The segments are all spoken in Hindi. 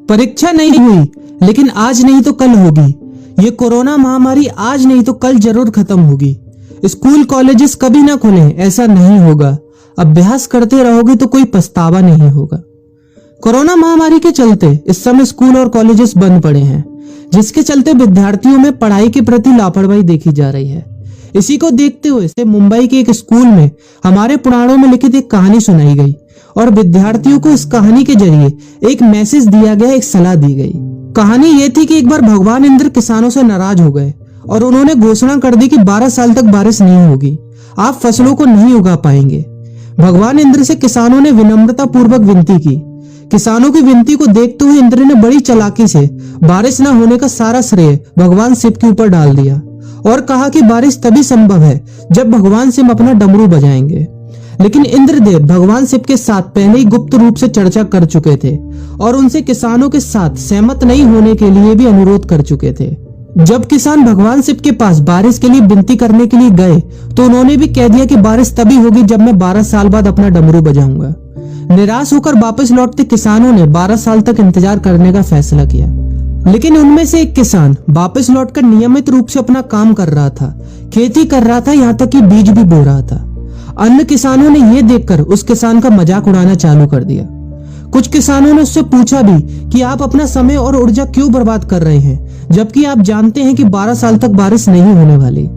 परीक्षा नहीं हुई, लेकिन आज नहीं तो कल होगी। ये कोरोना महामारी आज नहीं तो कल जरूर खत्म होगी। स्कूल कॉलेजेस कभी ना खुलें, ऐसा नहीं होगा। अभ्यास करते रहोगे तो कोई पछतावा नहीं होगा। कोरोना महामारी के चलते इस समय स्कूल और कॉलेजेस बंद पड़े हैं, जिसके चलते विद्यार्थियों में पढ़ाई के प्रति लापरवाही देखी जा रही है। इसी को देखते हुए मुंबई के एक स्कूल में हमारे पुराणों में लिखित एक कहानी सुनाई गई और विद्यार्थियों को इस कहानी के जरिए एक मैसेज दिया गया, एक सलाह दी गई। कहानी ये थी कि एक बार भगवान इंद्र किसानों से नाराज हो गए और उन्होंने घोषणा कर दी कि 12 साल तक बारिश नहीं होगी, आप फसलों को नहीं उगा पाएंगे। भगवान इंद्र से किसानों ने विनम्रता पूर्वक विनती की। किसानों की विनती को देखते हुए इंद्र ने बड़ी चालाकी से बारिश न होने का सारा श्रेय भगवान शिव के ऊपर डाल दिया और कहा कि बारिश तभी संभव है जब भगवान शिव अपना डमरू बजाएंगे। लेकिन इंद्रदेव भगवान शिव के साथ पहले ही गुप्त रूप से चर्चा कर चुके थे और उनसे किसानों के साथ सहमत नहीं होने के लिए भी अनुरोध कर चुके थे। जब किसान भगवान शिव के पास बारिश के लिए विनती करने के लिए गए तो उन्होंने भी कह दिया कि बारिश तभी होगी जब मैं 12 साल बाद अपना डमरू बजाऊंगा। निराश होकर वापस लौटते किसानों ने 12 साल तक इंतजार करने का फैसला किया। लेकिन उनमें से एक किसान वापस लौटकर नियमित रूप से अपना काम कर रहा था, खेती कर रहा था, यहाँ तक कि बीज भी बो रहा था। अन्य किसानों ने यह देखकर उस किसान का मजाक उड़ाना चालू कर दिया। कुछ किसानों ने उससे पूछा भी कि आप अपना समय और ऊर्जा क्यों बर्बाद कर रहे हैं, जबकि आप जानते हैं कि 12 साल तक बारिश नहीं होने वाली।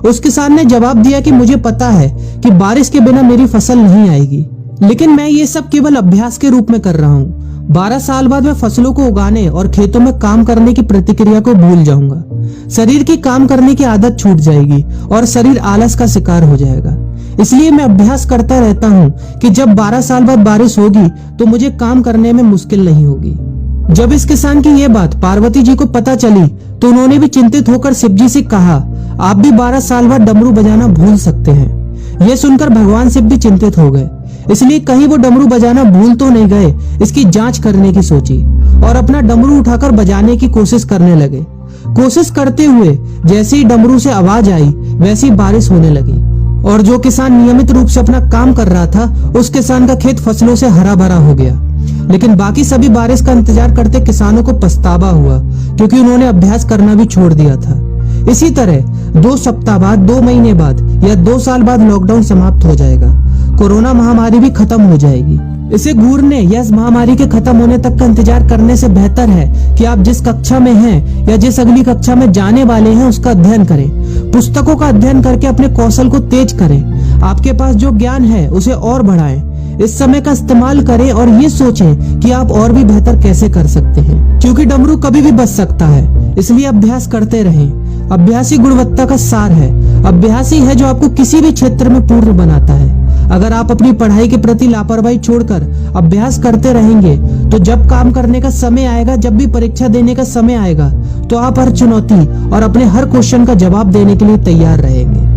उस किसान ने जवाब दिया कि मुझे पता है कि बारिश के बिना मेरी फसल नहीं आएगी, लेकिन मैं ये सब केवल अभ्यास के रूप में कर रहा हूँ। 12 साल बाद मैं फसलों को उगाने और खेतों में काम करने की प्रतिक्रिया को भूल जाऊंगा। शरीर की काम करने की आदत छूट जाएगी और शरीर आलस का शिकार हो जाएगा। इसलिए मैं अभ्यास करता रहता हूँ कि जब 12 साल बाद बारिश होगी तो मुझे काम करने में मुश्किल नहीं होगी। जब इस किसान की यह बात पार्वती जी को पता चली तो उन्होंने भी चिंतित होकर शिव जी से कहा, आप भी 12 साल बाद डमरू बजाना भूल सकते हैं। यह सुनकर भगवान शिव भी चिंतित हो गए, इसलिए कहीं वो डमरू बजाना भूल तो नहीं गए, इसकी जांच करने की सोची और अपना डमरू उठाकर बजाने की कोशिश करने लगे। कोशिश करते हुए जैसे ही डमरू से आवाज आई वैसी बारिश होने लगी और जो किसान नियमित रूप से अपना काम कर रहा था उस किसान का खेत फसलों से हरा भरा हो गया। लेकिन बाकी सभी बारिश का इंतजार करते किसानों को पछतावा हुआ, क्योंकि उन्होंने अभ्यास करना भी छोड़ दिया था। इसी तरह 2 सप्ताह बाद, 2 महीने बाद या 2 साल बाद लॉकडाउन समाप्त हो जाएगा। कोरोना महामारी भी खत्म हो जाएगी। इसे घूरने या इस महामारी के खत्म होने तक का इंतजार करने से बेहतर है कि आप जिस कक्षा में हैं या जिस अगली कक्षा में जाने वाले हैं उसका अध्ययन करें। पुस्तकों का अध्ययन करके अपने कौशल को तेज करें। आपके पास जो ज्ञान है उसे और बढ़ाएं। इस समय का इस्तेमाल करें और ये सोचें कि आप और भी बेहतर कैसे कर सकते हैं, क्योंकि डमरू कभी भी बज सकता है। इसलिए अभ्यास करते रहें। अभ्यास ही गुणवत्ता का सार है। अभ्यास ही है जो आपको किसी भी क्षेत्र में पूर्ण बनाता है। अगर आप अपनी पढ़ाई के प्रति लापरवाही छोड़कर अभ्यास करते रहेंगे तो जब काम करने का समय आएगा, जब भी परीक्षा देने का समय आएगा, तो आप हर चुनौती और अपने हर क्वेश्चन का जवाब देने के लिए तैयार रहेंगे।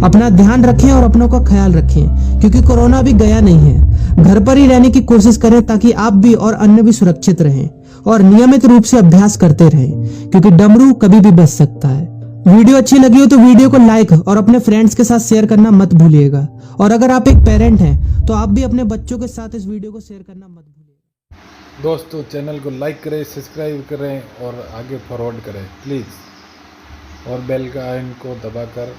अपना ध्यान रखें और अपनों का ख्याल रखें, क्योंकि कोरोना भी गया नहीं है। घर पर ही रहने की कोशिश करें ताकि आप भी और अन्य भी सुरक्षित रहें और नियमित रूप से अभ्यास करते रहें, क्योंकि डमरू कभी भी बज सकता है। वीडियो अच्छी लगी हो तो वीडियो को लाइक और अपने फ्रेंड्स के साथ शेयर करना मत भूलिएगा। और अगर आप एक पेरेंट हैं तो आप भी अपने बच्चों के साथ इस वीडियो को शेयर करना मत भूलिएगा। दोस्तों, चैनल को लाइक करें, सब्सक्राइब करें और आगे फॉरवर्ड करें प्लीज़, और बेल का आइकन को दबाकर